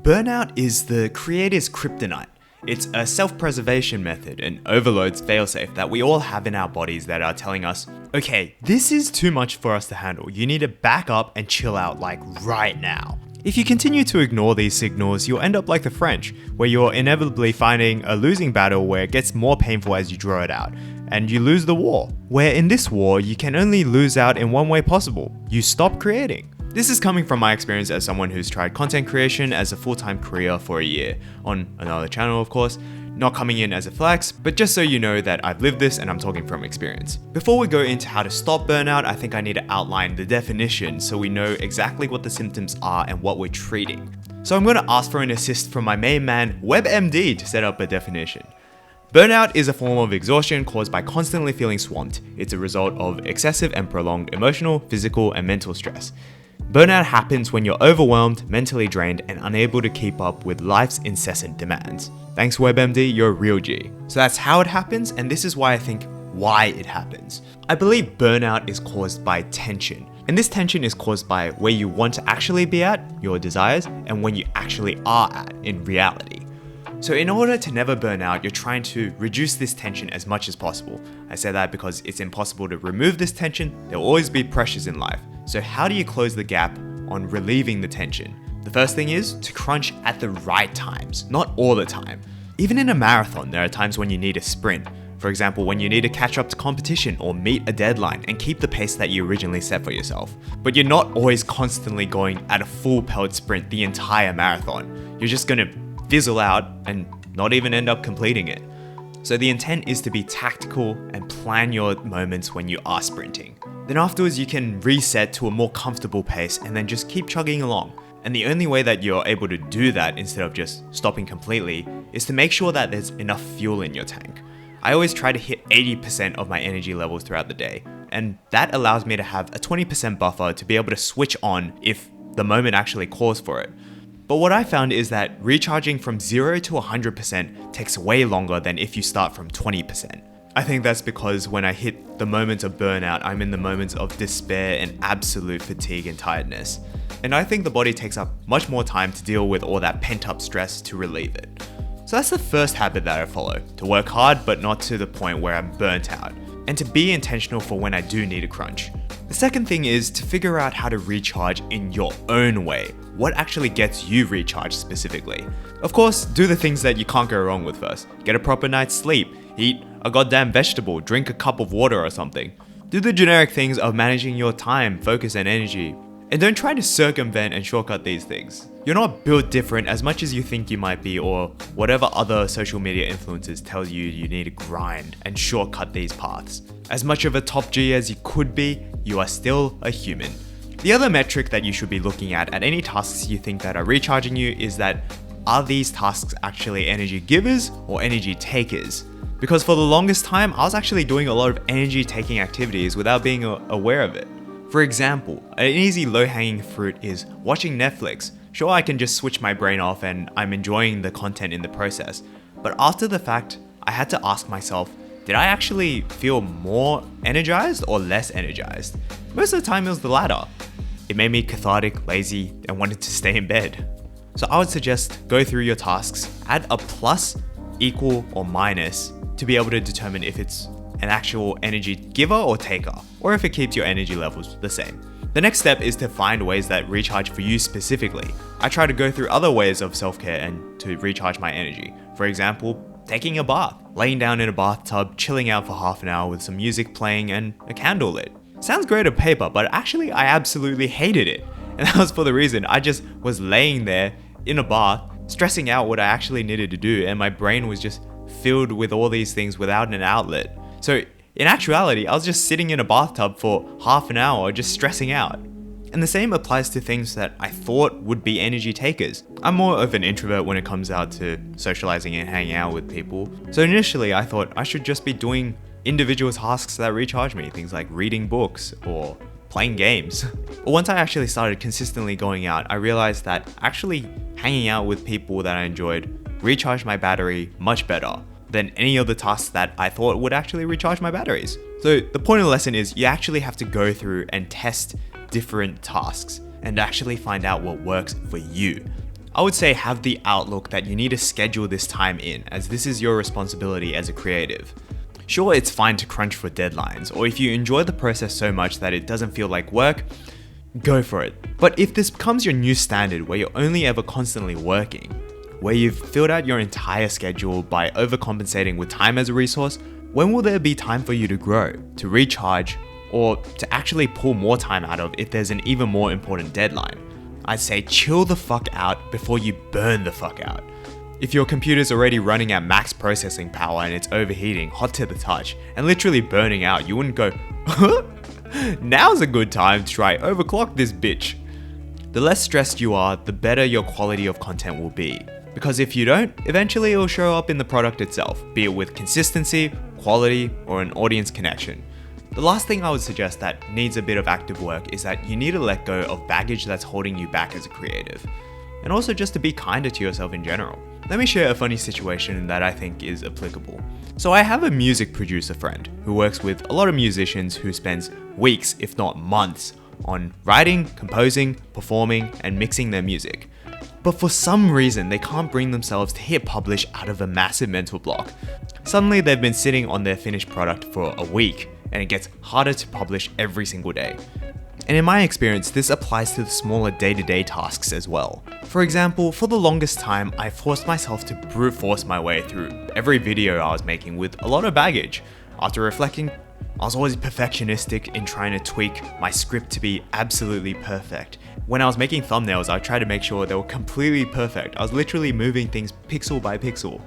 Burnout is the creator's kryptonite. It's a self-preservation method, an overload's failsafe that we all have in our bodies that are telling us, okay, this is too much for us to handle. You need to back up and chill out like right now. If you continue to ignore these signals, you'll end up like the French, where you're inevitably finding a losing battle where it gets more painful as you draw it out, and you lose the war. Where in this war, you can only lose out in one way possible. You stop creating. This is coming from my experience as someone who's tried content creation as a full-time career for a year, on another channel of course, not coming in as a flex, but just so you know that I've lived this and I'm talking from experience. Before we go into how to stop burnout, I think I need to outline the definition so we know exactly what the symptoms are and what we're treating. So I'm going to ask for an assist from my main man, WebMD, to set up a definition. Burnout is a form of exhaustion caused by constantly feeling swamped. It's a result of excessive and prolonged emotional, physical, and mental stress. Burnout happens when you're overwhelmed, mentally drained, and unable to keep up with life's incessant demands. Thanks WebMD, you're a real G. So that's how it happens, and this is why I think why it happens. I believe burnout is caused by tension. And this tension is caused by where you want to actually be at, your desires, and when you actually are at in reality. So in order to never burn out, you're trying to reduce this tension as much as possible. I say that because it's impossible to remove this tension. There'll always be pressures in life. So how do you close the gap on relieving the tension? The first thing is to crunch at the right times, not all the time. Even in a marathon, there are times when you need a sprint. For example, when you need to catch up to competition or meet a deadline and keep the pace that you originally set for yourself. But you're not always constantly going at a full pelt sprint the entire marathon. You're just gonna fizzle out and not even end up completing it. So the intent is to be tactical and plan your moments when you are sprinting. Then afterwards you can reset to a more comfortable pace and then just keep chugging along. And the only way that you're able to do that instead of just stopping completely is to make sure that there's enough fuel in your tank. I always try to hit 80% of my energy levels throughout the day, and that allows me to have a 20% buffer to be able to switch on if the moment actually calls for it. But what I found is that recharging from 0 to 100% takes way longer than if you start from 20%. I think that's because when I hit the moments of burnout, I'm in the moments of despair and absolute fatigue and tiredness. And I think the body takes up much more time to deal with all that pent-up stress to relieve it. So that's the first habit that I follow, to work hard but not to the point where I'm burnt out, and to be intentional for when I do need a crunch. The second thing is to figure out how to recharge in your own way. What actually gets you recharged specifically? Of course, do the things that you can't go wrong with first. Get a proper night's sleep, eat a goddamn vegetable, drink a cup of water or something. Do the generic things of managing your time, focus, and energy. And don't try to circumvent and shortcut these things. You're not built different as much as you think you might be, or whatever other social media influencers tell you need to grind and shortcut these paths. As much of a top G as you could be, you are still a human. The other metric that you should be looking at any tasks you think that are recharging you is that, are these tasks actually energy givers or energy takers? Because for the longest time, I was actually doing a lot of energy taking activities without being aware of it. For example, an easy low-hanging fruit is watching Netflix. Sure, I can just switch my brain off and I'm enjoying the content in the process. But after the fact, I had to ask myself, did I actually feel more energized or less energized? Most of the time it was the latter. It made me cathartic, lazy, and wanted to stay in bed. So I would suggest go through your tasks, add a plus, equal, or minus to be able to determine if it's an actual energy giver or taker, or if it keeps your energy levels the same. The next step is to find ways that recharge for you specifically. I try to go through other ways of self-care and to recharge my energy. For example, taking a bath, laying down in a bathtub, chilling out for half an hour with some music playing and a candle lit. Sounds great on paper, but actually I absolutely hated it. And that was for the reason I just was laying there in a bath, stressing out what I actually needed to do, and my brain was just filled with all these things without an outlet. So in actuality, I was just sitting in a bathtub for half an hour just stressing out. And the same applies to things that I thought would be energy takers. I'm more of an introvert when it comes out to socializing and hanging out with people. So initially I thought I should just be doing individual tasks that recharge me, things like reading books or playing games. But once I actually started consistently going out, I realized that actually hanging out with people that I enjoyed recharged my battery much better than any of the tasks that I thought would actually recharge my batteries. So the point of the lesson is you actually have to go through and test different tasks and actually find out what works for you. I would say have the outlook that you need to schedule this time in, as this is your responsibility as a creative. Sure, it's fine to crunch for deadlines, or if you enjoy the process so much that it doesn't feel like work, go for it. But if this becomes your new standard where you're only ever constantly working, where you've filled out your entire schedule by overcompensating with time as a resource, when will there be time for you to grow, to recharge, or to actually pull more time out of if there's an even more important deadline? I'd say chill the fuck out before you burn the fuck out. If your computer's already running at max processing power and it's overheating, hot to the touch, and literally burning out, you wouldn't go, now's a good time to try overclock this bitch. The less stressed you are, the better your quality of content will be. Because if you don't, eventually it will show up in the product itself, be it with consistency, quality, or an audience connection. The last thing I would suggest that needs a bit of active work is that you need to let go of baggage that's holding you back as a creative. And also just to be kinder to yourself in general. Let me share a funny situation that I think is applicable. So I have a music producer friend who works with a lot of musicians who spends weeks, if not months, on writing, composing, performing, and mixing their music. But for some reason, they can't bring themselves to hit publish out of a massive mental block. Suddenly they've been sitting on their finished product for a week, and it gets harder to publish every single day. And in my experience, this applies to the smaller day-to-day tasks as well. For example, for the longest time, I forced myself to brute force my way through every video I was making with a lot of baggage. After reflecting, I was always perfectionistic in trying to tweak my script to be absolutely perfect. When I was making thumbnails, I tried to make sure they were completely perfect. I was literally moving things pixel by pixel.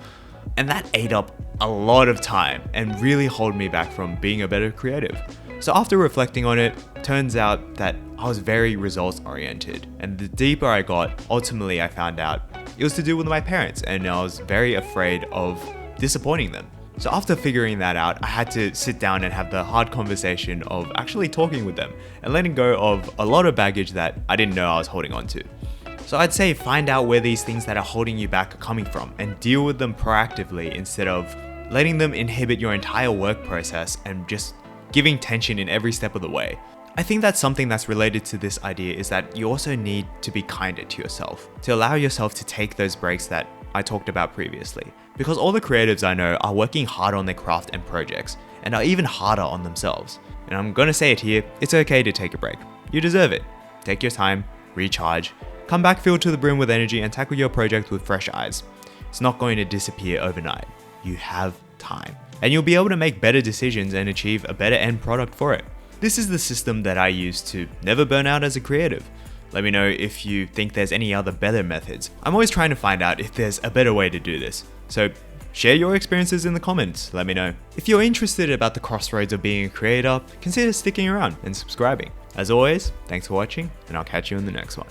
And that ate up a lot of time and really held me back from being a better creative. So after reflecting on it, turns out that I was very results oriented. And the deeper I got, ultimately I found out it was to do with my parents, and I was very afraid of disappointing them. So after figuring that out, I had to sit down and have the hard conversation of actually talking with them and letting go of a lot of baggage that I didn't know I was holding on to. So I'd say find out where these things that are holding you back are coming from and deal with them proactively instead of letting them inhibit your entire work process and just giving tension in every step of the way. I think that's something that's related to this idea is that you also need to be kinder to yourself, to allow yourself to take those breaks that I talked about previously. Because all the creatives I know are working hard on their craft and projects, and are even harder on themselves. And I'm gonna say it here, it's okay to take a break. You deserve it. Take your time, recharge, come back filled to the brim with energy and tackle your project with fresh eyes. It's not going to disappear overnight. You have time. And you'll be able to make better decisions and achieve a better end product for it. This is the system that I use to never burn out as a creative. Let me know if you think there's any other better methods. I'm always trying to find out if there's a better way to do this. So share your experiences in the comments, let me know. If you're interested about the crossroads of being a creator, consider sticking around and subscribing. As always, thanks for watching, and I'll catch you in the next one.